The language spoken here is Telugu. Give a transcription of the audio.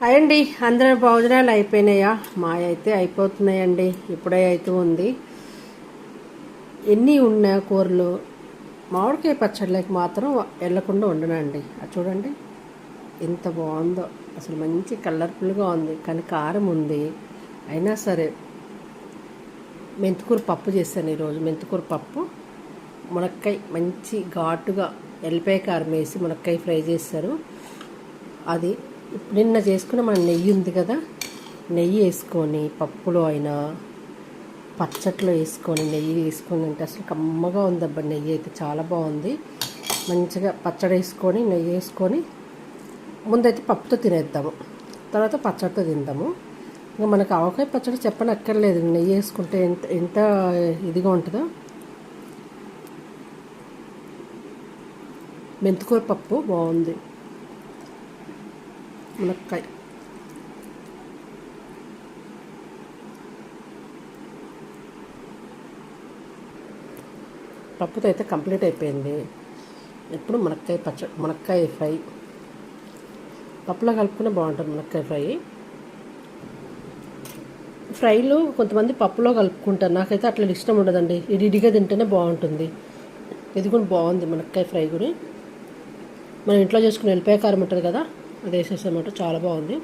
హాయ్ అండి, అందరి భోజనాలు అయిపోయినాయా? మాయ అయితే అయిపోతున్నాయండి, ఇప్పుడే అవుతూ ఉంది. ఎన్ని ఉన్నా కూరలు మామిడికాయ పచ్చడిలోకి మాత్రం వెళ్ళకుండా ఉండనండి. అది చూడండి ఎంత బాగుందో, అసలు మంచి కలర్ఫుల్గా ఉంది, కానీ కారం ఉంది. అయినా సరే మెంతికూర పప్పు చేశాను ఈరోజు. మెంతికూర పప్పు, మునక్కాయ మంచి ఘాటుగా ఎల్లిపాయ కారం వేసి మునక్కాయ ఫ్రై చేశారు. అది నిన్న చేసుకున్న మన నెయ్యి ఉంది కదా, నెయ్యి వేసుకొని పప్పులో అయినా పచ్చట్లో వేసుకొని నెయ్యి వేసుకొని అంటే అసలు కమ్మగా ఉందబ్బా. నెయ్యి అయితే చాలా బాగుంది. మంచిగా పచ్చడి వేసుకొని నెయ్యి వేసుకొని ముందైతే పప్పుతో తినేద్దాము, తర్వాత పచ్చడితో తిందాము. ఇంకా మనకు ఆవకాయ పచ్చడి చెప్పనక్కర్లేదు, నెయ్యి వేసుకుంటే ఎంత ఎంత ఇదిగా ఉంటుందో. మెంతికూర పప్పు బాగుంది, మునక్కాయ పప్పుతో అయితే కంప్లీట్ అయిపోయింది. ఇప్పుడు మునక్కాయ పచ్చడి, మునక్కాయ ఫ్రై పప్పులో కలుపుకునే బాగుంటుంది. మునక్కాయ ఫ్రైలు కొంతమంది పప్పులో కలుపుకుంటారు, నాకైతే అట్లా ఇష్టం ఉండదండి. ఇడిగా తింటేనే బాగుంటుంది. ఇది కూడా బాగుంది మునక్కాయ ఫ్రై కూడా. మనం ఇంట్లో చేసుకుని ఎల్లిపాయ కారం ఉంటుంది కదా, అది వేసేసామాట, చాలా బాగుంది.